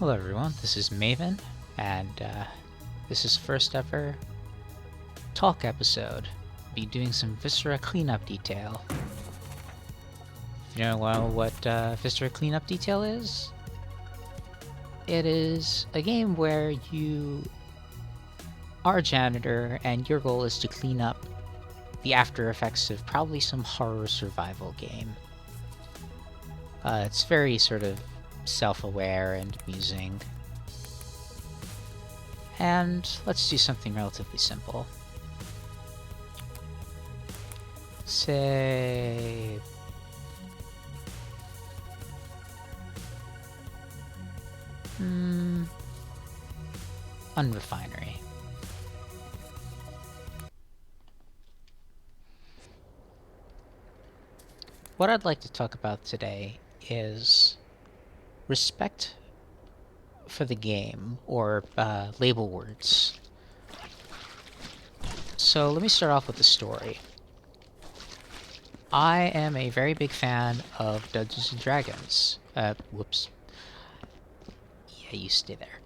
Hello everyone, this is Maven, and this is first ever talk episode. Be doing some Viscera Cleanup Detail. If you don't know what Viscera Cleanup Detail is, it is a game where you are a janitor and your goal is to clean up the after effects of probably some horror survival game. It's very sort of self-aware and amusing. And let's do something relatively simple. Say... Unrefinery. What I'd like to talk about today is respect for the game, or label words. So let me start off with the story. I am a very big fan of Dungeons & Dragons. Whoops. Yeah, you stay there.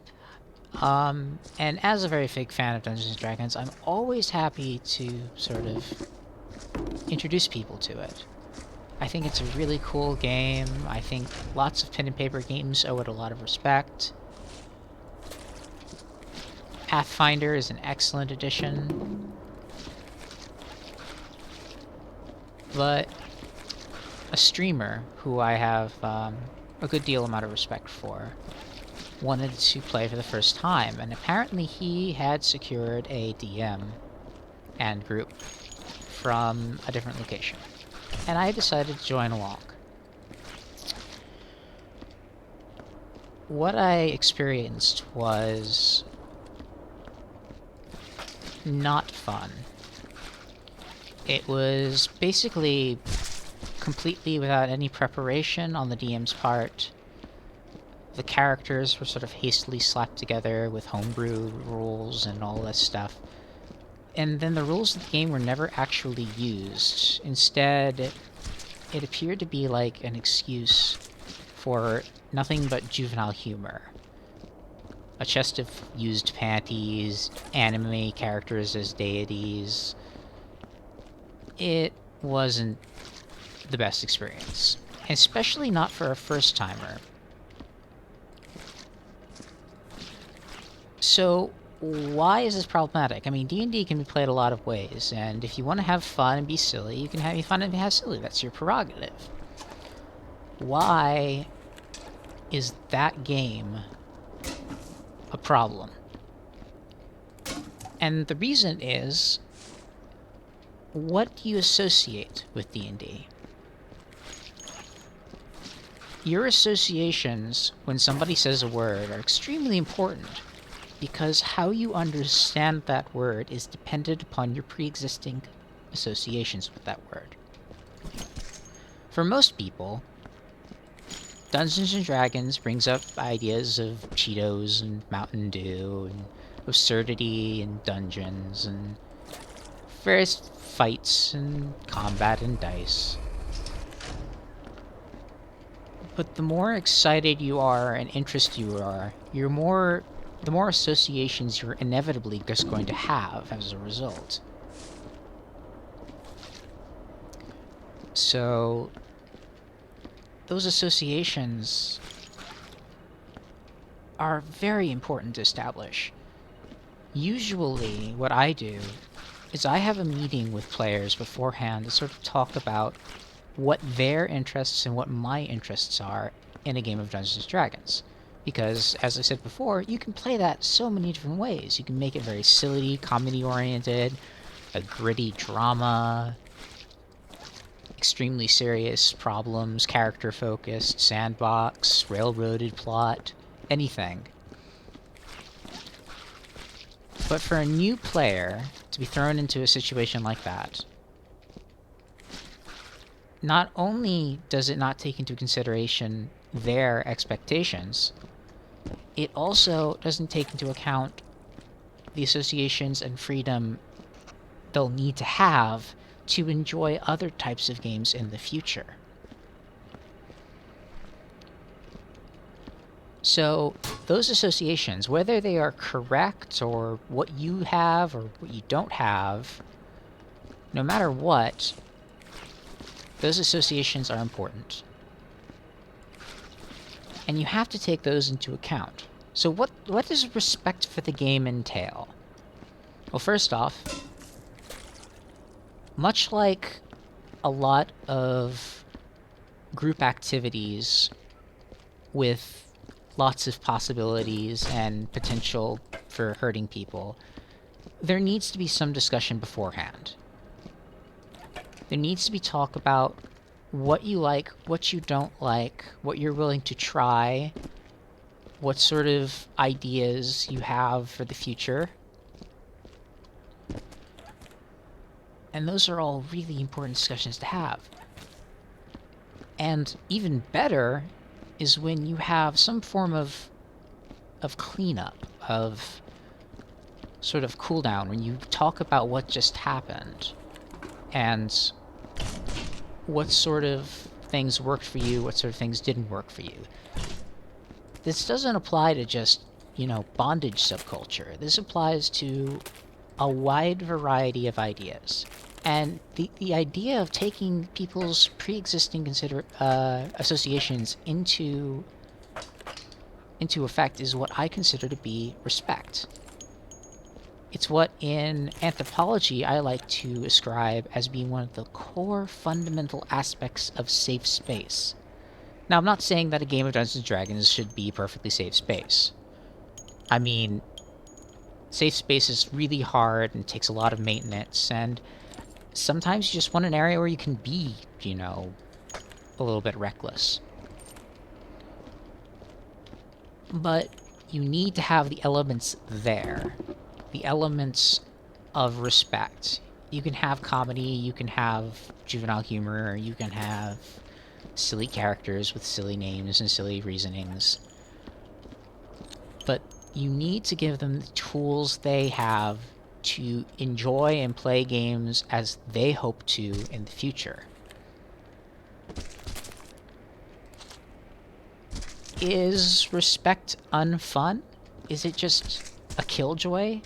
And as a very big fan of Dungeons & Dragons, I'm always happy to sort of introduce people to it. I think it's a really cool game. I think lots of pen and paper games owe it a lot of respect. Pathfinder is an excellent addition. But a streamer who I have a good deal amount of respect for wanted to play for the first time, and apparently he had secured a DM and group from a different location. And I decided to join along. What I experienced was not fun. It was basically completely without any preparation on the DM's part. The characters were sort of hastily slapped together with homebrew rules and all this stuff. And then the rules of the game were never actually used. Instead, it appeared to be like an excuse for nothing but juvenile humor. A chest of used panties, anime characters as deities. It wasn't the best experience, especially not for a first-timer. So, why is this problematic? I mean, D&D can be played a lot of ways, and if you want to have fun and be silly, you can have fun and have silly. That's your prerogative. Why is that game a problem? And the reason is, what do you associate with D&D? Your associations when somebody says a word are extremely important, because how you understand that word is dependent upon your pre-existing associations with that word. For most people, Dungeons & Dragons brings up ideas of Cheetos and Mountain Dew and absurdity and dungeons and various fights and combat and dice. But the more excited you are and interested you are, the more associations you're inevitably just going to have as a result. So, those associations are very important to establish. Usually, what I do is I have a meeting with players beforehand to sort of talk about what their interests and what my interests are in a game of Dungeons & Dragons. Because, as I said before, you can play that so many different ways. You can make it very silly, comedy-oriented, a gritty drama, extremely serious problems, character-focused, sandbox, railroaded plot, anything. But for a new player to be thrown into a situation like that, not only does it not take into consideration their expectations, it also doesn't take into account the associations and freedom they'll need to have to enjoy other types of games in the future. So, those associations, whether they are correct or what you have or what you don't have, no matter what, those associations are important. And you have to take those into account. So what does respect for the game entail? Well, first off, much like a lot of group activities with lots of possibilities and potential for hurting people, there needs to be some discussion beforehand. There needs to be talk about what you like, what you don't like, what you're willing to try, what sort of ideas you have for the future. And those are all really important discussions to have. And even better is when you have some form of cleanup, of sort of cooldown, when you talk about what just happened and what sort of things worked for you, what sort of things didn't work for you. This doesn't apply to just, bondage subculture. This applies to a wide variety of ideas. And the idea of taking people's pre-existing associations into effect is what I consider to be respect. It's what in anthropology I like to ascribe as being one of the core fundamental aspects of safe space. Now, I'm not saying that a game of Dungeons & Dragons should be a perfectly safe space. I mean, safe space is really hard and takes a lot of maintenance, and sometimes you just want an area where you can be, a little bit reckless. But you need to have the elements there. The elements of respect. You can have comedy, you can have juvenile humor, you can have silly characters with silly names and silly reasonings. But you need to give them the tools they have to enjoy and play games as they hope to in the future. Is respect unfun? Is it just a killjoy?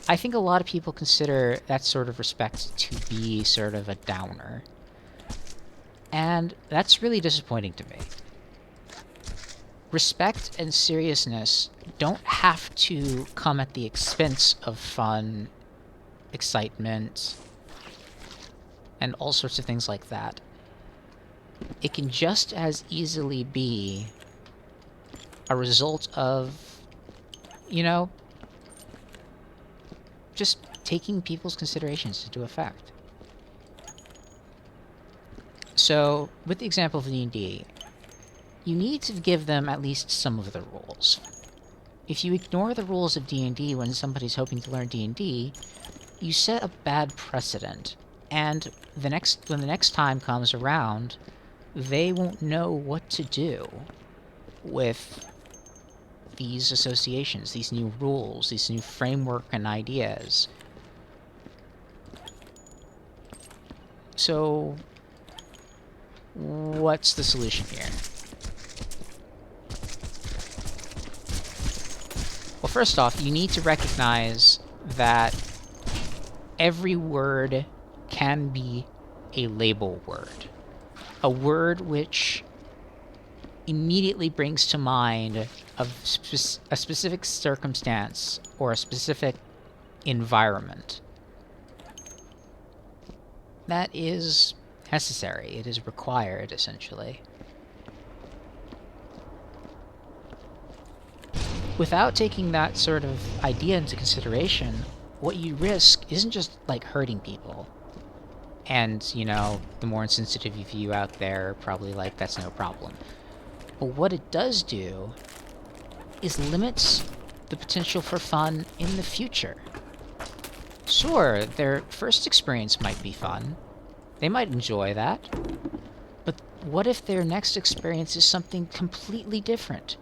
I think a lot of people consider that sort of respect to be sort of a downer. And that's really disappointing to me. Respect and seriousness don't have to come at the expense of fun, excitement, and all sorts of things like that. It can just as easily be a result of, just taking people's considerations into effect. So, with the example of D&D, you need to give them at least some of the rules. If you ignore the rules of D&D when somebody's hoping to learn D&D, you set a bad precedent, and when the next time comes around, they won't know what to do with these associations, these new rules, these new framework and ideas. So, what's the solution here? Well, first off, you need to recognize that every word can be a label word. A word which immediately brings to mind a specific circumstance or a specific environment. That is necessary. It is required, essentially. Without taking that sort of idea into consideration, what you risk isn't just, hurting people. And, the more insensitive of you out there probably that's no problem. But what it does do is limits the potential for fun in the future. Sure, their first experience might be fun. They might enjoy that. But what if their next experience is something completely different?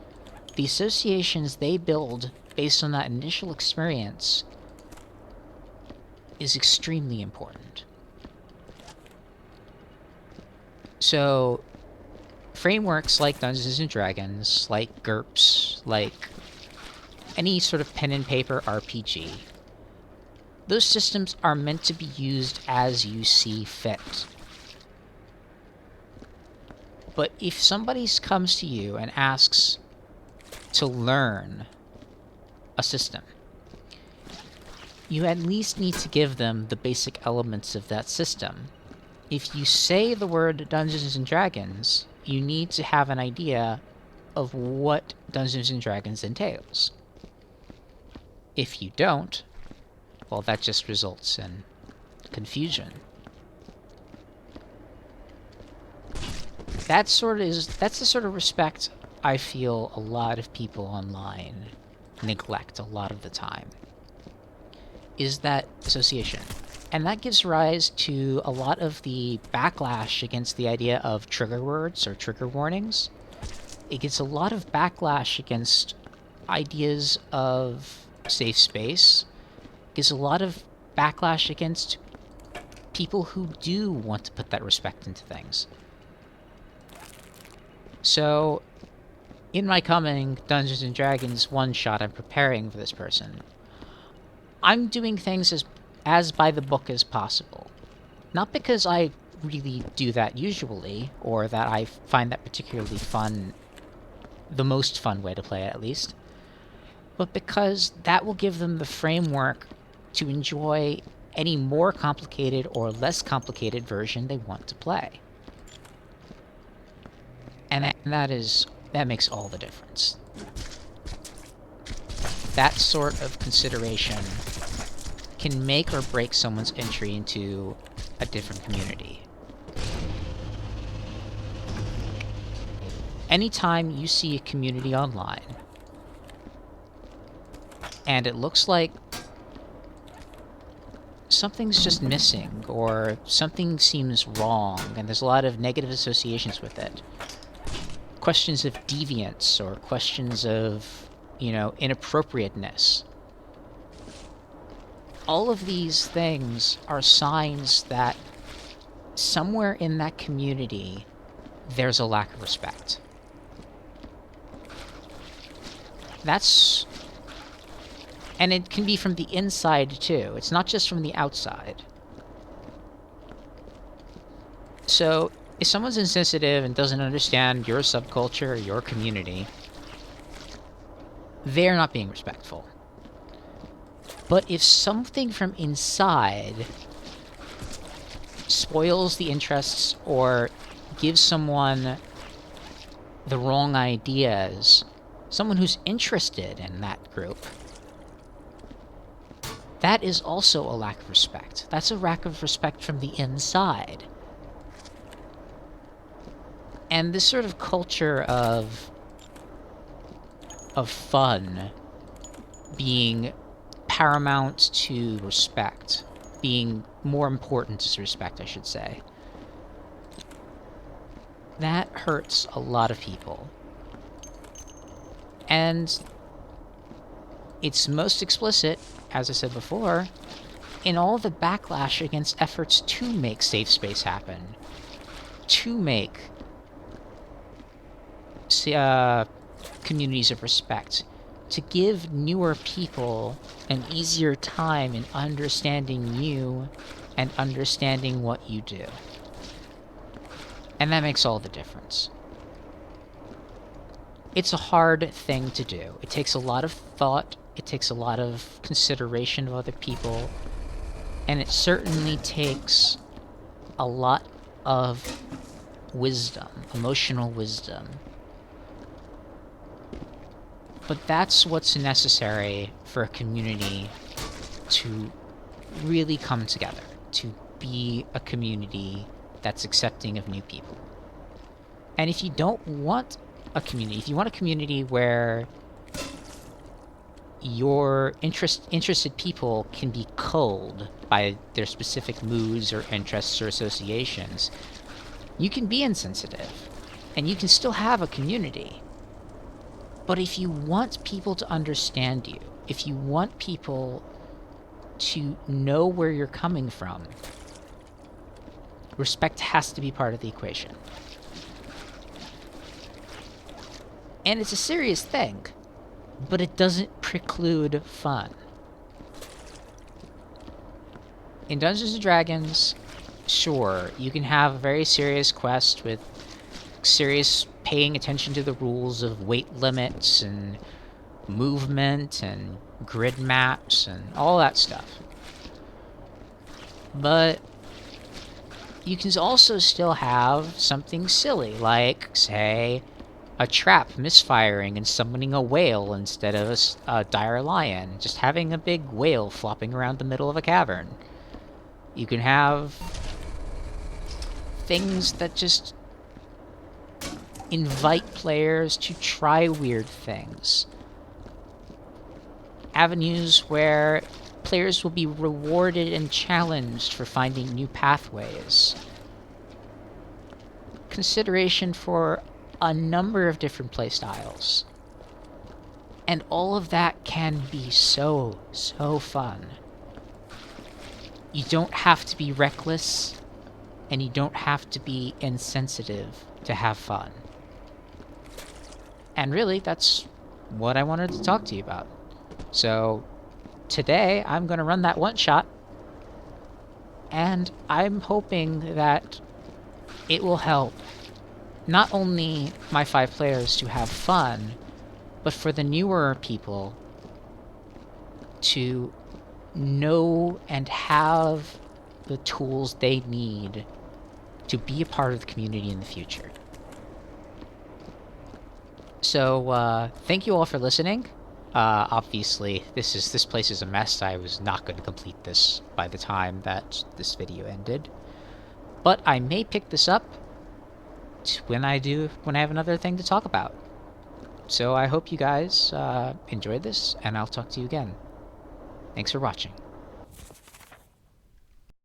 The associations they build based on that initial experience is extremely important. So, frameworks like Dungeons & Dragons, like GURPS, like any sort of pen and paper RPG, those systems are meant to be used as you see fit. But if somebody comes to you and asks to learn a system, you at least need to give them the basic elements of that system. If you say the word Dungeons and Dragons, you need to have an idea of what Dungeons and Dragons entails. If you don't, well, that just results in confusion. That's the sort of respect I feel a lot of people online neglect a lot of the time, is that association. And that gives rise to a lot of the backlash against the idea of trigger words or trigger warnings. It gets a lot of backlash against ideas of safe space. It gets a lot of backlash against people who do want to put that respect into things. So, in my coming Dungeons & Dragons one-shot I'm preparing for this person, I'm doing things as by the book as possible. Not because I really do that usually, or that I find that particularly fun, the most fun way to play it at least, but because that will give them the framework to enjoy any more complicated or less complicated version they want to play. And that makes all the difference. That sort of consideration can make or break someone's entry into a different community. Anytime you see a community online, and it looks like something's just missing, or something seems wrong, and there's a lot of negative associations with it, questions of deviance, or questions of, inappropriateness, all of these things are signs that somewhere in that community there's a lack of respect. And it can be from the inside too. It's not just from the outside. So if someone's insensitive and doesn't understand your subculture or your community, they're not being respectful. But if something from inside spoils the interests or gives someone the wrong ideas, someone who's interested in that group, that is also a lack of respect. That's a lack of respect from the inside. And this sort of culture of fun being paramount to respect, being more important to respect, I should say, that hurts a lot of people. And it's most explicit, as I said before, in all the backlash against efforts to make safe space happen, to make communities of respect, to give newer people an easier time in understanding you and understanding what you do. And that makes all the difference. It's a hard thing to do. It takes a lot of thought, it takes a lot of consideration of other people, and it certainly takes a lot of wisdom, emotional wisdom. But that's what's necessary for a community to really come together, to be a community that's accepting of new people. And if you don't want a community, if you want a community where your interested people can be culled by their specific moods or interests or associations, you can be insensitive, and you can still have a community. But if you want people to understand you, if you want people to know where you're coming from, respect has to be part of the equation. And it's a serious thing. but it doesn't preclude fun. In Dungeons & Dragons, sure, you can have a very serious quest with serious paying attention to the rules of weight limits and movement and grid maps and all that stuff. But you can also still have something silly, like, say, a trap misfiring and summoning a whale instead of a dire lion, just having a big whale flopping around the middle of a cavern. You can have things that just invite players to try weird things. Avenues where players will be rewarded and challenged for finding new pathways. Consideration for a number of different playstyles. And all of that can be so fun. You don't have to be reckless, and you don't have to be insensitive to have fun. And really, that's what I wanted to talk to you about. So, today, I'm going to run that one-shot, and I'm hoping that it will help not only my 5 players to have fun, but for the newer people to know and have the tools they need to be a part of the community in the future. So, thank you all for listening. Obviously, this place is a mess. I was not going to complete this by the time that this video ended. But I may pick this up when I have another thing to talk about. So I hope you guys enjoyed this, and I'll talk to you again. Thanks for watching.